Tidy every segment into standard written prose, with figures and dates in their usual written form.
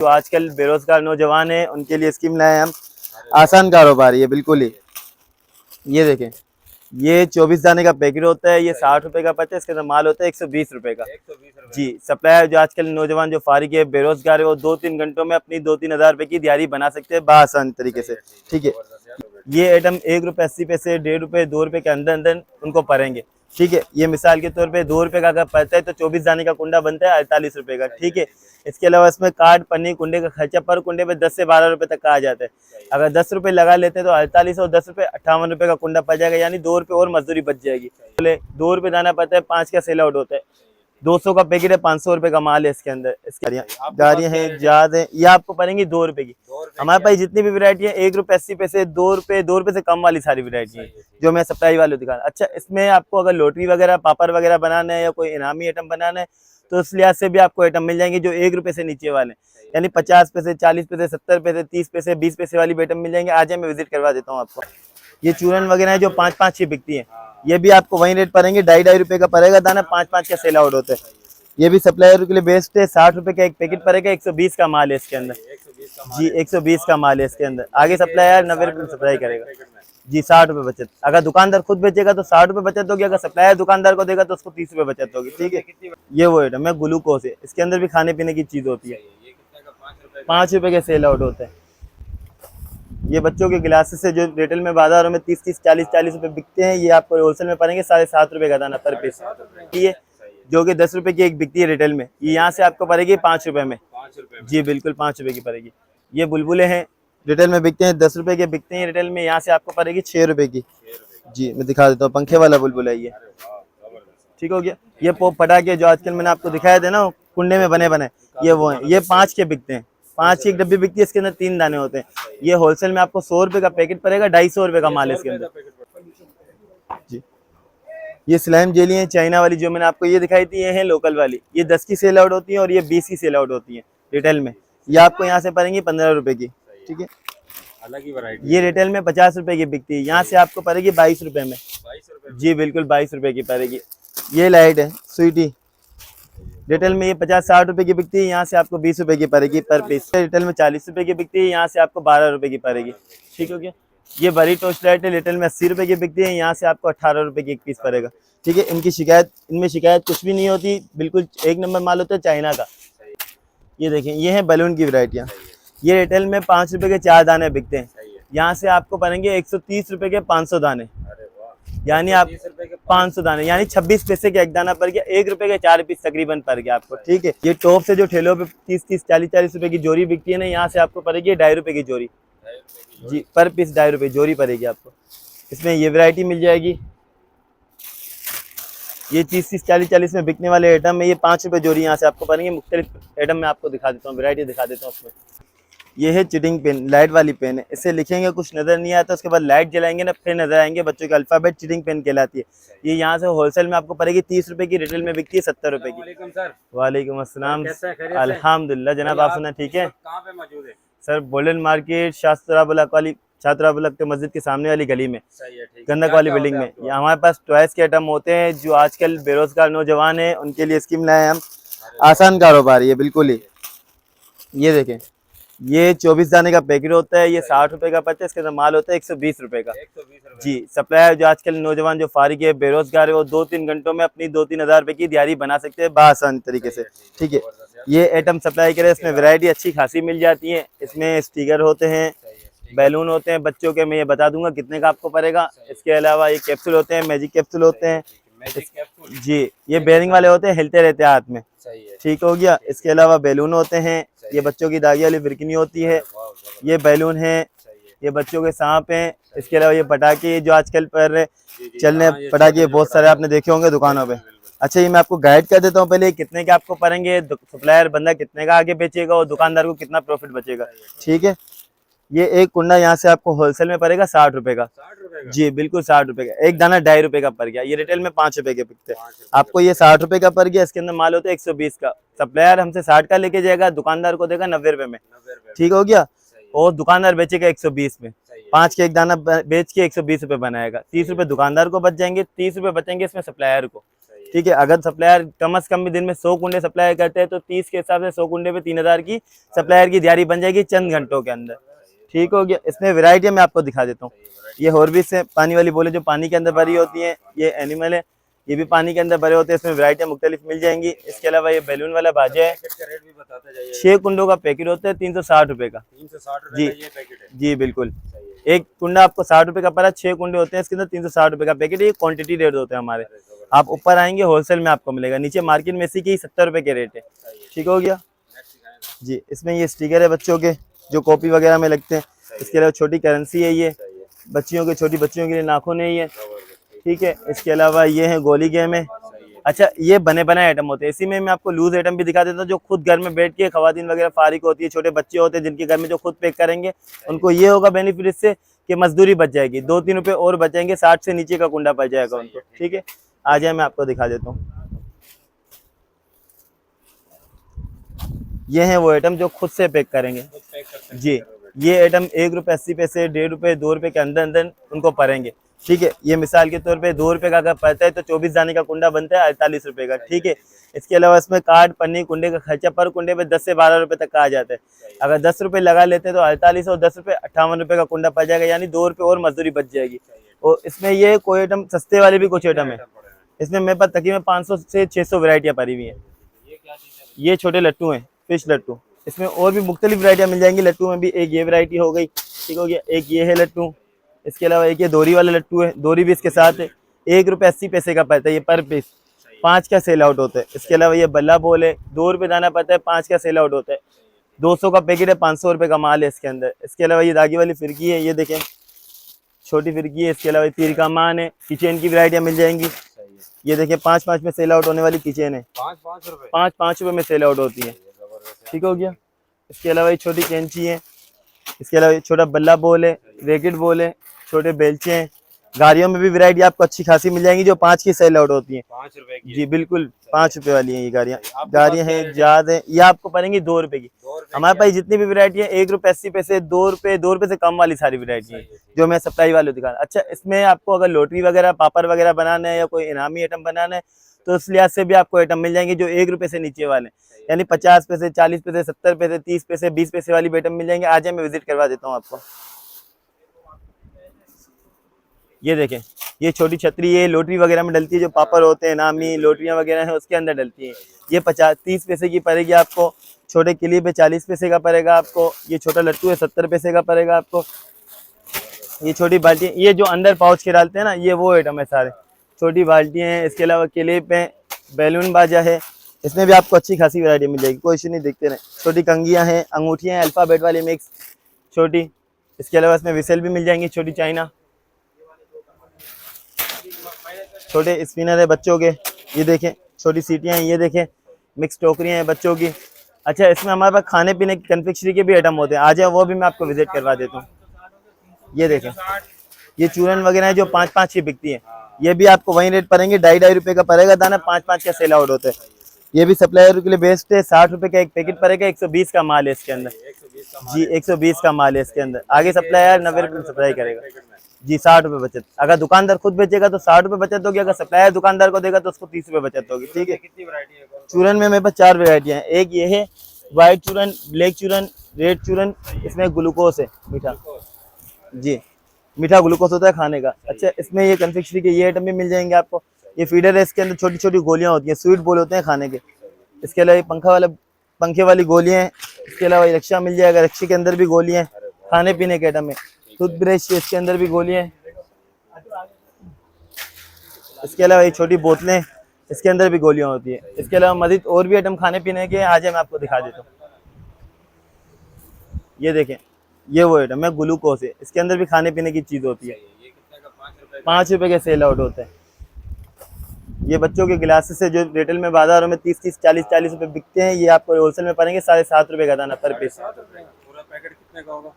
जो आजकल बेरोजगार नौजवान हैं उनके लिए स्कीम लाए हैं हम। आसान कारोबार ये बिल्कुल ही। ये देखें, ये 24 दाने का पैकेट होता है, ये 60 रुपए का पड़ता है। इसके अंदर माल होता है 120 रुपए का। जी, सप्लायर जो आजकल नौजवान जो फारिग है, बेरोजगार है, वो 2-3 घंटों में अपनी 2-3 हज़ार रुपए की दिहाड़ी बना सकते हैं बआसान तरीके से। ठीक है, ये आइटम 1 रुपये 80 पैसे, 1.5 रुपये, 2 रुपये के अंदर अंदर उनको पड़ेंगे। ठीक है, ये मिसाल के तौर पे 2 रुपये का अगर पड़ता है तो 24 दाने का कुंडा बनता है 48 रुपये का। ठीक है, इसके अलावा इसमें कार्ड पन्नी कुंडे का खर्चा पर कुंडे पे 10 से 12 रुपये तक का आ जाता है। अगर 10 रुपये लगा लेते हैं तो 48 और 10 रुपये 58 रुपये का कुंडा पड़ जाएगा, यानी 2 रुपये और मजदूरी बच जाएगी। बोले 2 रुपये दाना पड़ता है, 5 का सेल आउट होता है, 200 का पैकेट है, 500 रुपये का माल है इसके अंदर। इसकी गाड़ियाँ हैं, जहाज है, ये आपको पड़ेंगी 2 रुपये की। हमारे पास जितनी भी वैरायटी है 1 रुपये 80 पैसे, 2 रुपये से कम वाली सारी वैरायटी है जो मैं सप्लाई वाले दिखा। अच्छा, इसमें आपको अगर लोटरी वगैरह, पापड़ वगैरह बनाना है या कोई इनामी आइटम बनाना है तो इस लिहाज से भी आपको आइटम मिल जाएंगे जो 1 रुपये से नीचे वाले, यानी 50 पैसे, 40 पैसे, 70 पैसे, 30 पैसे, 20 पैसे वाली आइटम मिल जाएंगे। आज मैं विजिट करवा देता हूँ आपको। ये चूरन वगैरह है जो 5-5 की बिकती है, ये भी आपको वही रेट पड़ेंगे, 2.5 रुपये का पड़ेगा दाना, 5-5 का सेल आउट होता है। ये भी सप्लायर के लिए बेस्ट है, 60 रुपये का एक पैकेट पड़ेगा, 120 का माल है इसके अंदर। जी, 120 का माल है इसके अंदर। आगे सप्लायर 90 रुपये में सप्लाई करेगा जी, 60 रुपये बचत। अगर दुकानदार खुद बेचेगा तो 60 रुपये बचत होगी, अगर सप्लायर दुकानदार को देगा तो उसको 30 रुपये बचत होगी। ठीक है, ये वो आइटम है ग्लूकोज है, इसके अंदर भी खाने पीने की चीज होती है। 5 रुपये के सेल आउट होता है। ये बच्चों के गिलासेस से जो रिटेल में बाजारों में 30-30, 40-40 रुपये बिकते हैं, ये आपको होलसेल में पड़ेंगे 7.5 रुपये का दाना पर पीस। ये जो कि 10 रुपये की एक बिकती है रिटेल में, ये यहाँ से आपको पड़ेगी 5 रुपये में। जी बिल्कुल, 5 रुपये की पड़ेगी। ये बुलबुलें हैं, रिटेल में बिकते हैं 10 रुपये के, बिकते हैं रिटेल में, यहाँ से आपको पड़ेगी 6 रुपये की। जी मैं दिखा देता हूँ, पंखे वाला बुलबुल है ये। ठीक हो गया। ये पोप पटाखे जो आजकल मैंने आपको दिखाया थे ना कुंडे में बने बने, ये वो हैं, ये 5 के बिकते हैं, 5 की एक डब्बी बिकती है, इसके अंदर 3 दाने होते हैं। ये होलसेल में आपको 100 रुपये का पैकेट पड़ेगा, 250 रुपये का माल है इसके अंदर। जी, ये स्लाइम जेली है चाइना वाली जो मैंने आपको ये दिखाई थी, ये है लोकल वाली, ये 10 की सेल आउट होती है और ये 20 की सेल आउट होती है रिटेल में। ये आपको यहाँ से पड़ेंगी 15 रुपये की। ठीक है, अलग ही वैरायटी। ये रिटेल में 50 रुपये की बिकती है, यहाँ से आपको पड़ेगी 22 रुपये में। 22 रुपये? जी बिल्कुल, 22 रुपये की पड़ेगी। ये लाइट है स्वीटी, रिटेल में ये 50-60 रुपये की बिकती है, यहाँ से आपको 20 रुपये की पड़ेगी पर पीस। रिटेल में 40 रुपये की बिकती है, यहाँ से आपको 12 रुपये की पड़ेगी। ठीक हो गया। ये बड़ी टोस्ट लाइट है, रिटेल में 80 रुपये की बिकती है, यहाँ से आपको 18 रुपये की एक पीस पड़ेगा। ठीक है, इनकी शिकायत, इनमें शिकायत कुछ भी नहीं होती, बिल्कुल 1 नंबर माल होता है चाइना का। ये देखें, ये है बैलून की वैरायटियाँ, ये रिटेल में 5 रुपये के 4 दाने बिकते हैं, यहाँ से आपको पड़ेंगे 130 रुपये के 500 दाने, यानी आप 500 दाने, यानी 26 पैसे का एक दाना पड़ गया, 1 रुपये के 4 पीस तकरीबन पड़ गया आपको। ठीक है, ये टॉप से जो ठेलों पे 30-30, 40-40 रुपये की जोड़ी बिकती है ना, यहाँ से आपको पड़ेगी 2.5 रुपये की जोड़ी। जी, पर पीस 2.5 रुपये जोड़ी पड़ेगी आपको। इसमें ये वैरायटी मिल जाएगी, ये 30-30, 40-40 में बिकने वाले आइटम है, ये 5 रुपये जोड़ी यहाँ से आपको पड़ेंगे। मुख्तलिफ आइटम मैं आपको दिखा देता हूँ, वैरायटी दिखा देता हूँ उसमें। ये है चिटिंग पेन, लाइट वाली पेन है, इससे लिखेंगे कुछ नज़र नहीं आता, उसके बाद लाइट जलाएंगे ना फिर नज़र आएंगे बच्चों के अल्फ़ाबेट। चिटिंग पेन कहलाती है। ये यहाँ से होलसेल में आपको पड़ेगी 30 रुपये की, रिटेल में बिकती है 70 रुपये की। वालेकुम अस्सलाम, अल्हम्दुलिल्लाह जनाब, आप सुना ठीक है? कहाँ पे मौजूद है सर? गोल्डन मार्केट, शास्त्राबुलक वाली, छात्राबुलक के मस्जिद के सामने वाली गली में, सही है, ठीक है। गंदक वाली बिल्डिंग में। ये हमारे पास टॉयज़ के आइटम होते हैं जो आजकल बेरोजगार नौजवान हैं उनके लिए स्कीम लाए हैं हम। आसान कारोबार ये बिल्कुल ही। ये देखें, ये 24 दाने का पैकेट होता है, ये 60 रुपये का पड़ता है, इसके अंदर माल होता है 120 रुपये का। 120 रुपये? जी, सप्लायर जो आजकल नौजवान जो फारिग है, बेरोजगार है, वो 2-3 घंटों में अपनी 2-3 हज़ार रुपये की दिहाड़ी बना सकते हैं बआसान तरीके से। ठीक है, ये आइटम सप्लाई करें, इसमें वैरायटी अच्छी खासी मिल जाती है। इसमें स्टिकर होते हैं, बैलून होते हैं बच्चों के, मैं ये बता दूंगा कितने का आपको पड़ेगा। इसके अलावा ये कैप्सूल होते हैं, मैजिक कैप्सूल होते हैं। जी, ये बेरिंग वाले होते हैं, हिलते रहते हैं हाथ में। ठीक हो गया। इसके अलावा बैलून होते हैं, ये बच्चों की दागी वाली बिरकिनी होती है, ये बैलून है, ये बच्चों के सांप हैं। इसके अलावा ये पटाखे जो आजकल पर चलने पटाखे बहुत सारे आपने देखे होंगे दुकानों पे। अच्छा, ये मैं आपको गाइड कर देता हूँ पहले कितने के आपको पड़ेंगे, सप्लायर बंदा कितने का आगे बेचेगा और दुकानदार को कितना प्रॉफिट बचेगा। ठीक है, ये एक कुंडा यहाँ से आपको होलसेल में पड़ेगा 60 रुपये का। जी बिल्कुल, 60 रुपये का। एक दाना 2.5 रुपये का पड़ गया। ये रिटेल में 5 रुपये के बिकते हैं, आपको ये 60 रुपये का पड़ गया। इसके अंदर माल होता है 120 का, सप्लायर हमसे 60 का लेके जाएगा, दुकानदार को देगा 90 रुपये में। ठीक हो गया, और दुकानदार बेचेगा 120 में। 5 के एक दाना बेच के 120 रुपये बनाएगा, 30 रुपये दुकानदार को बच जाएंगे, 30 रुपये बचेंगे इसमें सप्लायर को। ठीक है। अगर सप्लायर कम से कम भी दिन में 100 कुंडे सप्लाई करते हैं तो 30 के हिसाब से 100 कुंडे पे 3000 की सप्लायर की दिहाड़ी बन जाएगी चंद घंटों के अंदर। ठीक हो गया। इसमें वैरायटी मैं आपको दिखा देता हूँ। ये हॉर्बिस है, पानी वाली बोले जो पानी के अंदर भरी होती है। ये एनिमल है, ये भी पानी के अंदर भरे होते हैं। इसमें वैरायटियाँ मुख्तलिफ मिल जाएंगी। इसके अलावा ये बैलून वाला बाजा है, पैकेट का रेट भी बताते जाइए। 6 कुंडों का पैकेट होता है 360 रुपए का। 360 जी रुपए का ये पैकेट है। जी बिल्कुल। सही है। एक कुंडा आपको 60 रुपए का पड़ा, 6 कुंडे होते हैं इसके अंदर 360 रुपए का पैकेट। ये क्वांटिटी रेट होते हैं हमारे। आप ऊपर आएंगे होलसेल में आपको मिलेगा, नीचे मार्केट में इसी की 70 रुपए के रेट है। ठीक हो गया जी। इसमें ये स्टिकर है बच्चों के जो कॉपी वगैरह में लगते हैं। इसके अलावा छोटी करेंसी है, ये बच्चियों के, छोटी बच्चियों के लिए नाखून है ये। ठीक है। इसके अलावा ये है गोली गेम है। अच्छा, ये बने बनाए आइटम होते हैं। इसी में मैं आपको लूज आइटम भी दिखा देता हूँ जो खुद घर में बैठ के खवातीन वगैरह फारिग होती है, छोटे बच्चे होते हैं जिनके घर में जो खुद पैक करेंगे उनको ये होगा बेनिफिट इससे कि मजदूरी बच जाएगी, 2-3 रुपए और बचेंगे, 60 से नीचे का कुंडा पड़ जाएगा उनको। ठीक है। आ जाए मैं आपको दिखा देता हूँ। ये है वो आइटम जो खुद से पैक करेंगे जी। ये आइटम 1 रुपये 80 पैसे, 1.5 रुपये, 2 रुपये के अंदर अंदर उनको पड़ेंगे। ठीक है। ये मिसाल के तौर पे 2 रुपये का अगर पड़ता है तो 24 दाने का कुंडा बनता है 48 रुपये का। ठीक है। इसके अलावा इसमें कार्ड पन्नी कुंडे का खर्चा पर कुंडे पे 10 से 12 रुपये तक का आ जाता है। अगर 10 रुपये लगा लेते हैं तो 48 और 10 रुपये 58 रुपये का कुंडा पड़ जाएगा, यानी 2 रुपये और मजदूरी बच जाएगी। और इसमें ये कोई आइटम सस्ते वाले भी कुछ आइटम है। इसमें मेरे पास तकरीबन 500 से 600 वैरायटियाँ पड़ी हुई हैं। ये छोटे लट्टू हैं, फिश लट्टू। इसमें और भी मुख्तलिफ वैरायटियाँ मिल जाएंगी। लट्टू में भी एक ये वैरायटी हो गई। ठीक हो गया। एक ये है लट्टू। इसके अलावा एक ये दोरी वाला लट्टू है, दोरी भी इसके साथ है। 1 रुपये 80 पैसे का पड़ता है ये पर पीस, 5 का सेल आउट होता है। इसके अलावा ये बल्ला बोल है, 2 रुपये दाना पड़ता है, 5 का सेल आउट होता है। 200 का पैकेट है, 500 रुपये का माल है इसके अंदर। इसके अलावा ये धागे वाली फिरकी है, ये देखें छोटी फिरकी है। इसके अलावा तीर का मान है, किचन की वैरायटियाँ मिल जाएंगी। ये देखें 5-5 में सेल आउट होने वाली किचन है, 5-5 रुपये में सेल आउट होती है। ठीक हो गया। इसके अलावा ये छोटी कैंची है। इसके अलावा ये छोटा बल्ला बोल है, रैकेट बोल है, छोटे बेलचे हैं। गाड़ियों में भी वैरायटी आपको अच्छी खासी मिल जाएंगी जो 5 की सेल आउट होती हैं। 5 रुपए की जी बिल्कुल, 5 रुपए वाली हैं ये गाड़ियाँ हैं जाद है। ये आपको पड़ेंगी 2 रुपए की। हमारे पास जितनी भी वैरायटी है 1 रुपये 80 पैसे, 2 रुपये से कम वाली सारी वैरायटी है जो मैं सप्लाई वाले दुकान। अच्छा, इसमें आपको अगर लोटरी वगैरह, पापड़ वगैरह बनाना है या कोई इनामी आइटम बनाना है तो उस लिहाज से भी आपको आइटम मिल जाएंगे जो 1 रुपये से नीचे वाले, यानी 50 पैसे, 40 पैसे, 70 पैसे, 30 पैसे, 20 पैसे वाली आइटम मिल जाएंगे। आज मैं विजिट करवा देता हूँ आपको। ये देखें, ये छोटी छतरी है, लोटरी वगैरह में डलती है, जो पापड़ होते हैं, नामी लोटरियाँ वगैरह हैं उसके अंदर डलती हैं। ये 30 पैसे की पड़ेगी आपको। छोटे किले पे 40 पैसे का पड़ेगा आपको। ये छोटा लट्टू है 70 पैसे का पड़ेगा आपको। ये छोटी बाल्टी, ये जो अंदर पाउच के डालते हैं ना, ये वो आइटम है सारे, छोटी बाल्टियाँ हैं। इसके अलावा क्लिप है, बैलून बाजा है, इसमें भी आपको अच्छी खासी वैरायटी मिल जाएगी, कोई इशू नहीं, देखते रहे। छोटी कंगियाँ हैं, अंगूठियाँ हैं, अल्फ़ाबेट वाली मिक्स छोटी। इसके अलावा इसमें विसल भी मिल जाएंगी, छोटी चाइना। छोटे स्पिनर है बच्चों के, ये देखें छोटी सीटियाँ हैं, ये देखें मिक्स टोकरियाँ हैं बच्चों की। अच्छा, इसमें हमारे पास खाने पीने की कन्फेक्शनरी के भी आइटम होते हैं। आ जाए, वो भी मैं आपको विजिट करवा देता हूँ। ये देखें, ये चूरन वगैरह है जो 5-5 की बिकती है। ये भी आपको वही रेट पड़ेंगे, 2.5 रुपये का पड़ेगा दाना, 5-5 का सेल आउट होता है। ये भी सप्लायर के लिए बेस्ट है। 60 रुपये का एक पैकेट पड़ेगा, 120 का माल है इसके अंदर। जी 120 का माल है इसके अंदर। आगे सप्लायर 90 रुपये सप्लाई करेगा जी, 60 रुपये बचत। अगर दुकानदार खुद बेचेगा तो 60 रुपये बचत होगी, अगर सप्लायर दुकानदार को देगा तो उसको 30 रुपये बचत होगी। ठीक है। कितनी वैरायटी है? चूरन में मेरे पास 4 वैरायटियाँ हैं। एक ये है वाइट चूरन, ब्लैक चूरन, रेड चूरन। इसमें ग्लूकोज है, मीठा जी, मीठा ग्लूकोज होता है खाने का। अच्छा, इसमें ये कन्फेक्शनरी के ये आइटम भी मिल जाएंगे आपको। ये फीडर है, इसके अंदर छोटी छोटी गोलियाँ होती हैं, स्वीट बोल होते हैं खाने के। इसके अलावा ये पंखे वाली गोलियाँ हैं। इसके अलावा ये रक्षा मिल जाएगा, रक्षे के अंदर भी गोलियाँ हैं, खाने पीने के आइटम है। टूथब्रश, इसके अंदर भी गोलियाँ हैं। इसके अलावा ये छोटी बोतलें, इसके अंदर भी गोलियाँ होती है। इसके अलावा मजीद और भी आइटम खाने पीने के, आज मैं आपको दिखा देता हूँ। ये देखें, ये वो आइटम है ग्लूकोज है, इसके अंदर भी खाने पीने की चीज़ होती है। 5 रुपये के सेल आउट होते हैं। ये बच्चों के गिलासेस है जो रिटेल में बाजारों में 30-30, 40-40 रुपये बिकते हैं, ये आपको होलसेल में पड़ेंगे 7.5 रुपये का दाना पर पीस। पूरा पैकेट कितने का होगा?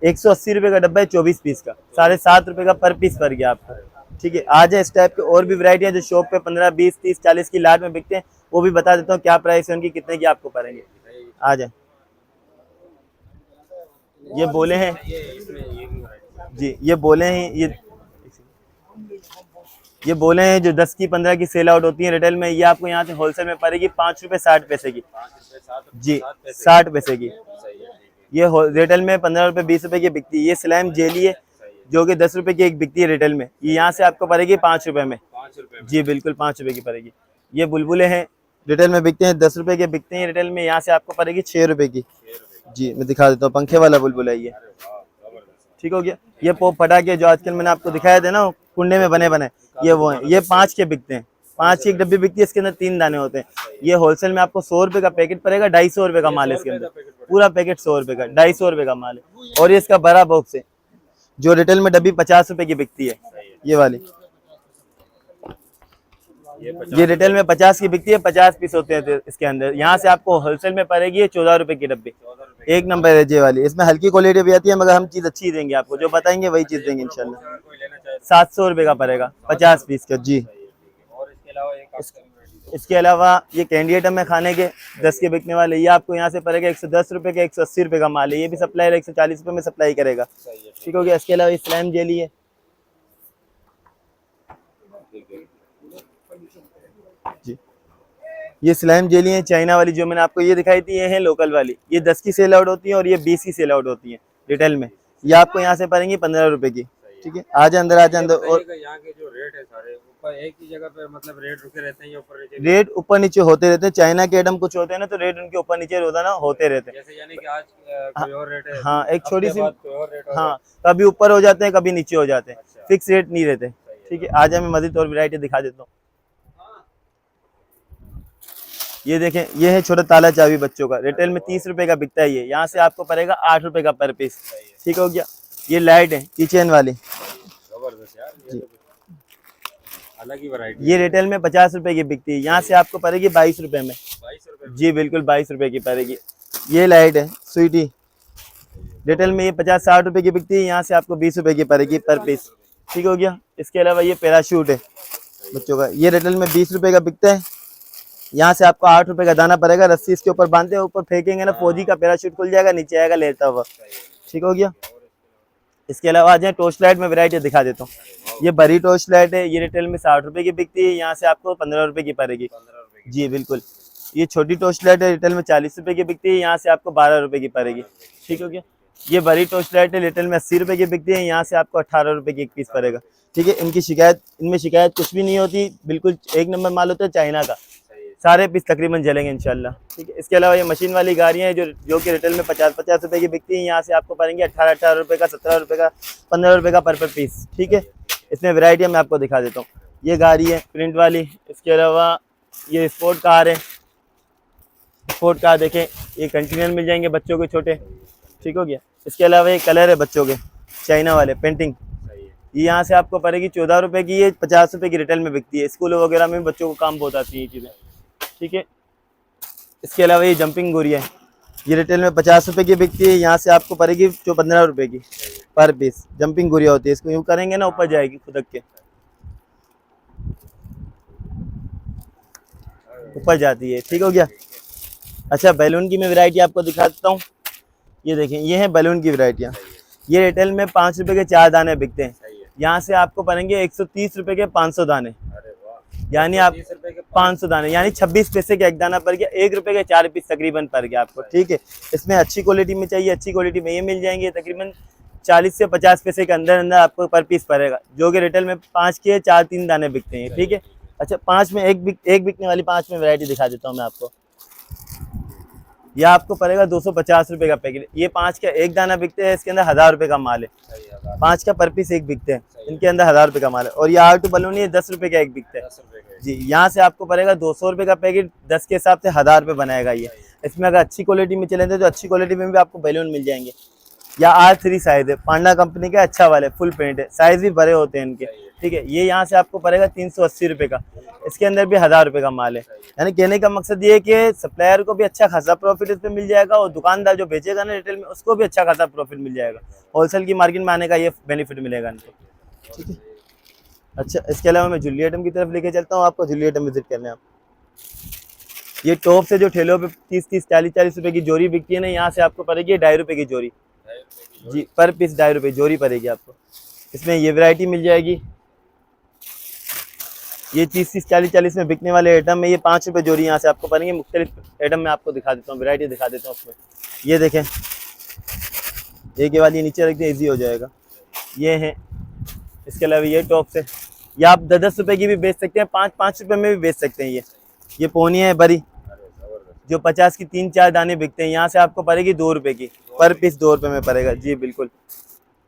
180 रुपये का डब्बा है 24 पीस का, 7.5 रुपये का पर पीस पड़ गया आपको। ठीक है। आ जाए, इस टाइप के और भी वैरायटी है जो शॉप पे 15, 20, 30, 40 की लाट में बिकते हैं, वो भी बता देता हूँ क्या प्राइस है उनकी, कितने की आपको पड़ेंगे। आ जाए, ये बोले हैं जी, ये बोले हैं, ये बोले हैं जो 10 की 15 की सेल आउट होती है रिटेल में, ये आपको यहाँ से होलसेल में पड़ेगी 5 रुपये 60 पैसे की। 5 रुपए 7 जी 7 पैसे 60 पैसे की। सही है, ठीक है, ये रिटेल में 15 रुपये 20 रुपये की बिकती है। ये स्लाइम जेली है सही है। जो कि 10 रुपये की एक बिकती है रिटेल में, ये यहाँ से आपको पड़ेगी 5 रुपये में। 5 रुपए में जी बिल्कुल 5 रुपये की पड़ेगी। ये बुलबुलें हैं, रिटेल में बिकते हैं 10 रुपये के बिकते हैं रिटेल में, यहाँ से आपको पड़ेगी 6 रुपये की। 6 रुपए की। जी मैं दिखा देता हूँ, पंखे वाला बुलबुल है ये। अरे वाह, जबरदस्त। ठीक हो गया। ये पोप पटाखे जो आजकल मैंने आपको दिखाए थे ना कुंडे में बने बने, ये वो हैं। ये 5 के बिकते हैं, 5 की एक डब्बी बिकती है, इसके अंदर 3 दाने होते हैं। ये होलसेल में आपको 100 रुपये का पैकेट पड़ेगा, 250 रुपये का माल है इसके अंदर, पूरा पैकेट 100 रुपये का, 250 रुपये का माल है। और ये इसका बड़ा बॉक्स है जो रिटेल में डब्बी 50 रुपये की बिकती है, ये वाली। ये रिटेल में 50 की बिकती है, 50 पीस होते हैं इसके अंदर। यहाँ से आपको होलसेल में पड़ेगी 14 रुपये की डब्बी, 14 रुपए एक नंबर है ये वाली। इसमें हल्की क्वालिटी भी आती है, मगर हम चीज़ अच्छी देंगे आपको, जो बताएंगे वही चीज़ देंगे इंशाल्लाह। अगर कोई लेना चाहे तो 700 रुपये का पड़ेगा 50 पीस का। जी सही है, ठीक है। और इसके अलावा एक आपका इसके अलावा ये कैंडी आइटम है खाने के 10 के बिकने वाले, ये आपको यहाँ से पड़ेगा 110 रुपये का, 180 रुपये का माल है। ये भी सप्लायर 140 रुपये में सप्लाई करेगा। सही है, ठीक हो गया। इसके अलावा स्लाइम जेली है, ठीक है। जी ये स्लाइम जेली है चाइना वाली जो मैंने आपको ये दिखाई थी, ये है लोकल वाली। ये 10 की सेल आउट होती है और ये 20 की सेल आउट होती है रिटेल में। ये आपको यहाँ से पड़ेंगी 15 रुपये की। ठीक है, आजा अंदर, आजा अंदर। और बताइएगा, यहाँ के जो रेट है सारे ऊपर एक ही जगह पे मतलब रेट रुके रहते हैं या ऊपर नीचे? रेट ऊपर नीचे होते रहते हैं। चाइना के आइटम कुछ होते हैं ना, तो रेट उनके ऊपर नीचे होता ना होते रहते हैं। जैसे यानी कि आज कोई और रेट है, हाँ एक छोटी हफ्ते सी, बाद कोई और रेट होगा। हाँ कभी ऊपर हो जाते हैं कभी नीचे हो जाते हैं, अच्छा। फिक्स रेट नहीं रहते। सही है। ठीक है, आज मैं मजीद और वैरायटी दिखा देता हूँ। ये देखें, ये है छोटा ताला चाबी बच्चों का, रिटेल में 30 रुपये का बिकता है ये, यहाँ से आपको पड़ेगा 8 रुपये का पर पीस। सही है, ठीक हो गया। ये लाइट है किचन वाली, जबरदस्त यार, ये तो अलग ही वैरायटी। ये रिटेल में 50 रुपये की बिकती है, यहाँ से आपको पड़ेगी 22 रुपये में। 22 रुपए में। जी बिल्कुल 22 रुपये की पड़ेगी। ये लाइट है स्वीटी, रिटेल में ये 50-60 रुपये की बिकती है, यहाँ से आपको 20 रुपये की पड़ेगी पर पीस। ठीक हो गया। इसके अलावा ये पैराशूट है बच्चों का, ये रिटेल में 20 रुपये का बिकता है, यहाँ से आपको 8 रुपये का दाना पड़ेगा। रस्सी इसके ऊपर बांधते हैं, ऊपर फेंकेंगे ना फौजी का पैराशूट खुल जाएगा, नीचे आएगा लेता हुआ। ठीक हो गया। इसके अलावा आ जाए टोस्ट लाइट में वैरायटी दिखा देता हूँ। ये बड़ी टोस्ट लाइट है, ये रिटेल में 60 रुपये की बिकती है, यहाँ से आपको 15 रुपये की पड़ेगी। 15 रुपए की। जी बिल्कुल। ये छोटी टोस्ट लाइट है, रिटेल में 40 रुपये की बिकती है, यहाँ से आपको 12 रुपये की पड़ेगी। ठीक हो गया। ये बड़ी टोस्ट लाइट है, रिटेल में 80 रुपये की बिकती है, यहाँ से आपको 18 रुपये की एक पीस पड़ेगा। ठीक है, इनकी शिकायत, इनमें शिकायत कुछ भी नहीं होती, बिल्कुल एक नंबर माल होता है चाइना का। सही है। सारे पीस तकरीबन जलेंगे इंशाल्लाह। ठीक है। इसके अलावा ये मशीन वाली गाड़ियाँ हैं जो कि रिटेल में 50-50 रुपये की बिकती हैं, यहाँ से आपको पड़ेंगे 18 रुपये का, 17 रुपये का, 15 रुपये का पर पीस। ठीक है। इसमें वैरायटी मैं आपको दिखा देता हूँ। ये गाड़ी है प्रिंट वाली। इसके अलावा ये स्पोर्ट कार है, स्पोर्ट कार देखें, ये कंटेनर मिल जाएंगे बच्चों के छोटे। ठीक हो गया। इसके अलावा ये कलर है बच्चों के चाइना वाले पेंटिंग, सही है। ये यहाँ से आपको पड़ेगी 14 रुपये की, ये 50 रुपये की रिटेल में बिकती है। स्कूल वगैरह में बच्चों को काम बहुत आती है ये चीज़ें। ठीक है। इसके अलावा ये जंपिंग गुड़िया है, ये रिटेल में 50 रुपये की बिकती है, यहाँ से आपको पड़ेगी 15 रुपये की पर पीस। जंपिंग गुड़िया होती है, इसको यूँ करेंगे ना ऊपर जाएगी खुदक के, ऊपर जाती है। ठीक हो गया। अच्छा बैलून की मैं वैरायटी आपको दिखा देता हूँ। ये देखें, ये है बैलून की वैरायटियाँ। ये रिटेल में 5 रुपये के 4 दाने बिकते हैं, सही है। यहाँ से आपको पड़ेंगे 130 रुपये के 500 दाने, अरे वाह, यानी आप 30 रुपए के 500 दाने, यानी 26 पैसे का एक दाना पड़ गया, 1 रुपये के 4 पीस तकरीबन पड़ गया आपको। ठीक है। इसमें अच्छी क्वालिटी में चाहिए, अच्छी क्वालिटी में ये मिल जाएंगे, तकरीबन 40 से 50 पैसे के अंदर अंदर आपको पर पीस पड़ेगा, जो कि रिटेल में 5 के 4-3 दाने बिकते हैं। ठीक है। अच्छा 5 में एक बिकने वाली 5 में वैरायटी दिखा देता हूँ मैं आपको। यह आपको पड़ेगा 250 रुपये का पैकेट। ये 5 का एक दाना बिकते हैं, इसके अंदर 1000 रुपये का माल है। सही है। 5 का पर पीस एक बिकते हैं, इनके अंदर 1000 रुपये का माल है। और ये R2 बलून ये 10 रुपये का एक बिकता है। 10 रुपए के। जी, यहाँ से आपको पड़ेगा 200 रुपये का पैकेट, 10 के हिसाब से 1000 रुपये बनाएगा ये। इसमें अगर अच्छी क्वालिटी में चलेंगे तो अच्छी क्वालिटी में भी आपको बैलून मिल जाएंगे। या R3 साइज है, पांडा कंपनी का अच्छा वाला है, फुल पेंट है, साइज भी बड़े होते हैं इनके। ठीक है। ये यहाँ से आपको पड़ेगा 380 रुपये का, इसके अंदर भी 1000 रुपये का माल है। यानी कहने का मकसद ये है कि सप्लायर को भी अच्छा खासा प्रॉफिट इस पर मिल जाएगा, और दुकानदार जो बेचेगा ना रिटेल में उसको भी अच्छा खासा प्रॉफिट मिल जाएगा। होलसेल की मार्केट में आने का ये बेनिफिट मिलेगा इनको। ठीक है। अच्छा इसके अलावा मैं ज्वेलरी आइटम की तरफ लेके चलता हूँ आपको, ज्वेलरी आइटम विजिट करने आप। ये टॉप से जो ठेलों पे 30-30, 40-40 रुपये की जोड़ी बिकती है ना, यहाँ से आपको पड़ेगी 2.5 रुपये की जोड़ी। 2.5 रुपए की। जी पर पीस 2.5 रुपये जोड़ी पड़ेगी आपको। इसमें ये वैरायटी मिल जाएगी। ये 30-40 में बिकने वाले आइटम है, ये 5 रुपये जोड़ी यहाँ से आपको पड़ेंगे। मुख्तलिफ आइटम मैं आपको दिखा देता हूँ, वैरायटी दिखा देता हूँ उसमें। ये देखें, एक ये वाली नीचे रख दें, ईजी हो जाएगा। ये है, इसके अलावा ये टॉप्स है, ये आप 10-10 रुपये की भी बेच सकते हैं, 5-5 रुपये में भी बेच सकते हैं। ये पोनिया है बड़ी, जो 50 की 3-4 दाने बिकते हैं, यहाँ से आपको पड़ेगी 2 रुपये की, पर पीस 2 रुपये में पड़ेगा जी बिल्कुल।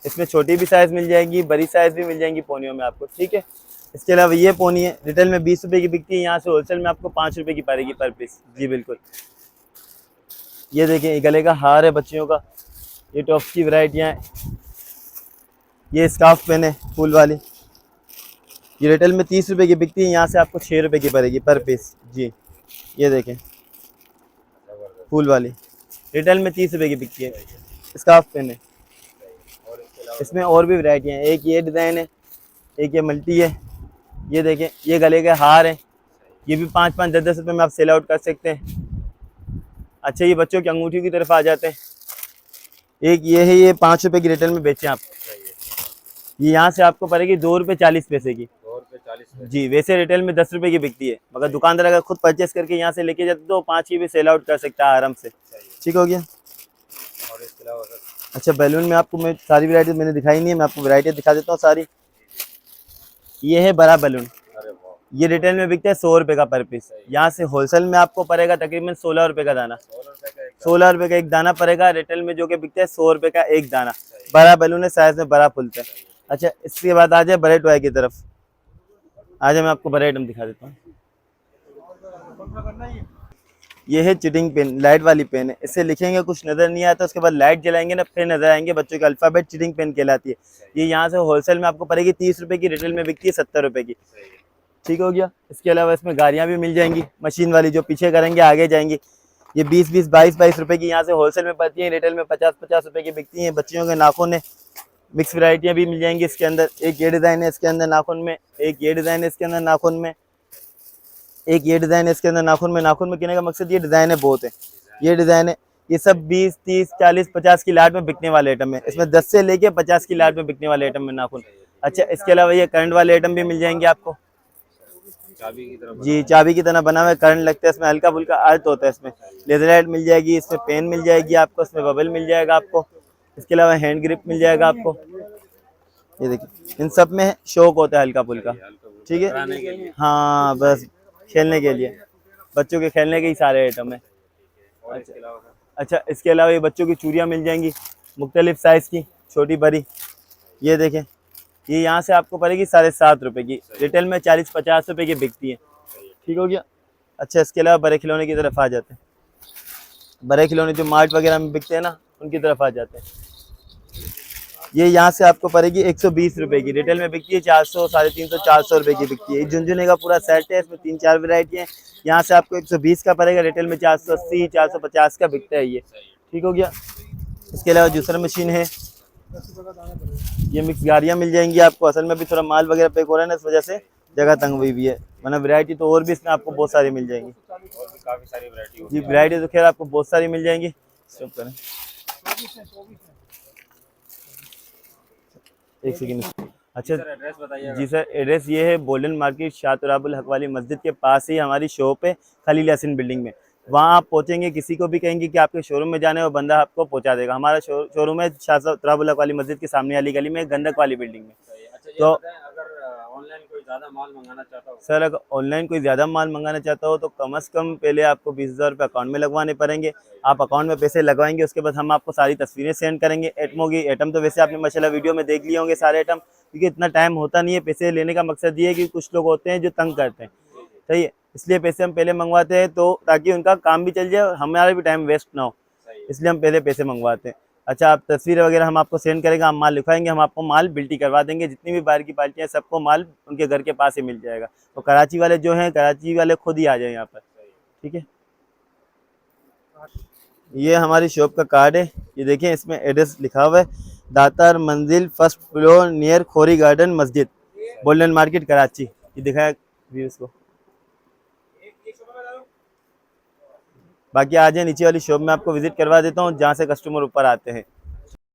इसमें छोटी भी साइज़ मिल जाएगी, बड़ी साइज़ भी मिल जाएंगी पोनियों में आपको, ठीक है। इसके अलावा ये पोनी है, रिटेल में 20 रुपये की बिकती है, यहाँ से होलसेल में आपको 5 रुपये की पड़ेगी पर पीस जी बिल्कुल। ये देखिए, गले का हार है बच्चियों का, ये टॉप्स की वैरायटियाँ हैं। ये स्कार्फ पेन है फूल वाली, ये रिटेल में 30 रुपये की बिकती है, यहाँ से आपको 6 रुपये की पड़ेगी पर पीस जी। ये देखें, फूल वाली रिटेल में 30 रुपये की बिकती है, स्कार्फ पेन है। इसमें और भी वैरायटियाँ हैं, एक ये डिज़ाइन है, एक ये मल्टी है। ये देखें, ये गले के हार हैं, ये भी 5-5, 10-10 रुपये में आप सेल आउट कर सकते हैं। अच्छा, ये बच्चों की अंगूठी की तरफ आ जाते हैं। एक ये है, ये 5 रुपये की रिटेल में बेचें आप, ये यहाँ से आपको पड़ेगी 2 रुपये 40 पैसे की 2 रुपये 40 जी। वैसे रिटेल में 10 रुपये की बिकती है, मगर दुकानदार अगर खुद परचेस करके यहाँ से लेके जाते तो 5 की भी सेल आउट कर सकता है आराम से, ठीक हो गया। और इसके अलावा अच्छा, बैलून में आपको मैं सारी वैरायटी मैंने दिखाई नहीं है, मैं आपको वैरायटी दिखा देता हूँ सारी। ये है बड़ा बैलून, ये रिटेल में बिकता है 100 रुपये का पर पीस, यहाँ से होलसेल में आपको पड़ेगा तकरीबन 16 रुपये का दाना, 16 रुपये का एक दाना पड़ेगा। रिटेल में जो कि बिकता है 100 रुपये का एक दाना। बड़ा बैलून है, साइज में बड़ा फुलता है। अच्छा, इसके बाद आ जाए बड़े टॉय की तरफ, आ जाए मैं आपको बड़े आइटम दिखा देता हूँ। ये है चिटिंग पेन, लाइट वाली पेन है, इससे लिखेंगे कुछ नज़र नहीं आता, उसके बाद लाइट जलाएंगे ना फिर नज़र आएंगे बच्चों के अल्फ़ाबेट। चिटिंग पेन कहलाती है। ये यहाँ से होलसेल में आपको पड़ेगी 30 रुपये की, रिटेल में बिकती है 70 रुपये की, ठीक हो गया। इसके अलावा इसमें गाड़ियाँ भी मिल जाएंगी, मशीन वाली, जो पीछे करेंगे आगे जाएंगी। ये 20-20, 22-22 रुपये की यहाँ से होलसेल में पड़ती है, रिटेल में 50-50 रुपये की बिकती हैं। बच्चियों के नाखून है, मिक्स वैरायटियाँ भी मिल जाएंगी इसके अंदर। एक ये डिज़ाइन है इसके अंदर नाखून में, एक ये डिज़ाइन है इसके अंदर नाखून में, एक ये डिज़ाइन है इसके अंदर नाखून में। नाखून में कहने का मकसद ये डिज़ाइन है बहुत है, ये डिज़ाइन है। ये सब 20, 30, 40, 50 की लाट में बिकने वाले आइटम है। इसमें 10 से लेके 50 की लाट में बिकने वाले आइटम में नाखून। अच्छा, इसके अलावा ये करंट वाले आइटम भी मिल जाएंगे आपको चाबी की तरह जी, चाबी की तरह बना हुआ है, करंट लगता है इसमें, हल्का फुल्का अर्थ होता है इसमें। लेजर लाइट मिल जाएगी, इसमें पेन मिल जाएगी आपको, इसमें बबल मिल जाएगा आपको। इसके अलावा हैंड ग्रिप मिल जाएगा आपको। ये देखिए, इन सब में शौक होता है हल्का फुल्का, ठीक है। हाँ, बस खेलने के लिए, बच्चों के खेलने के ही सारे आइटम है। अच्छा, इसके अलावा ये बच्चों की चूड़ियाँ मिल जाएंगी मुख्तलिफ साइज़ की, छोटी बड़ी। ये देखें, ये यहाँ से आपको पड़ेगी 7.5 रुपये की, रिटेल में 40-50 रुपये की बिकती है, ठीक हो गया। अच्छा, इसके अलावा बड़े खिलौने की तरफ आ जाते हैं। बड़े खिलौने जो मार्ट वगैरह में बिकते हैं ना, उनकी तरफ आ जाते हैं। ये यहाँ से आपको पड़ेगी 120 रुपये की, रिटेल में बिकती है 400, 350, 400 रुपये की बिकती है। ये झुनझुने का पूरा सेट है, इसमें 3-4 वैरायटी है। यहाँ से आपको 120 का पड़ेगा, रिटेल में 480, 450 का बिकता है ये, ठीक हो गया। इसके अलावा जूसर मशीन है, ये मिक्स गाड़ियाँ मिल जाएंगी आपको। असल में भी थोड़ा माल वगैरह पैक हो रहा है ना, इस वजह से जगह तंग हुई भी है, वरना वैरायटी तो और भी इसमें आपको बहुत सारी मिल जाएंगी काफ़ी सारी वैरायटी जी। वैरायटी तो खैर आपको बहुत सारी मिल जाएंगी। स्टॉप करें एक सेकंड। अच्छा एड्रेस बताइए जी सर, एड्रेस ये है गोल्डन मार्केट, शाह तुराबुल हक वाली मस्जिद के पास ही हमारी शॉप है, खलील यासीन बिल्डिंग में। वहाँ आप पहुँचेंगे, किसी को भी कहेंगे कि आपके शोरूम में जाना है, वो बंदा आपको पहुँचा देगा। हमारा शोरूम है शाह तुराबुल हक वाली मस्जिद के सामने वाली गली में, गंदक वाली बिल्डिंग में। अच्छा, ये तो बताएं, अगर ऑनलाइन कोई ज़्यादा माल मंगाना चाहता हो सर, अगर ऑनलाइन कोई ज़्यादा माल मंगाना चाहता हो तो कम से कम पहले आपको 20,000 रुपये अकाउंट में लगवाने पड़ेंगे। आप अकाउंट में पैसे लगवाएंगे, उसके बाद हम आपको सारी तस्वीरें सेंड करेंगे एटमों की। एटम तो वैसे आपने माशाल्लाह वीडियो में देख लिए होंगे सारे आइटम, क्योंकि इतना टाइम होता नहीं है। पैसे लेने का मकसद ये है कि कुछ लोग होते हैं जो तंग करते हैं, सही है, इसलिए पैसे हम पहले मंगवाते हैं, तो ताकि उनका काम भी चल जाए और हमारा भी टाइम वेस्ट ना हो, इसलिए हम पहले पैसे मंगवाते हैं। अच्छा, आप तस्वीरें वगैरह हम आपको सेंड करेंगे, हम माल लिखवाएंगे, हम आपको माल बिल्टी करवा देंगे। जितनी भी बाहर की पार्टियाँ, सबको माल उनके घर के पास ही मिल जाएगा। तो कराची वाले जो हैं, कराची वाले खुद ही आ जाए यहाँ पर, ठीक है। ये हमारी शॉप का कार्ड है, ये देखें, इसमें एड्रेस लिखा हुआ है, दातार मंजिल, फर्स्ट फ्लोर, नियर खोरी गार्डन मस्जिद, गोल्डन मार्केट कराची। ये दिखाया व्यूज़ को। बाकी आ जाए नीचे वाली शॉप में आपको विजिट करवा देता हूँ, जहाँ से कस्टमर ऊपर आते हैं।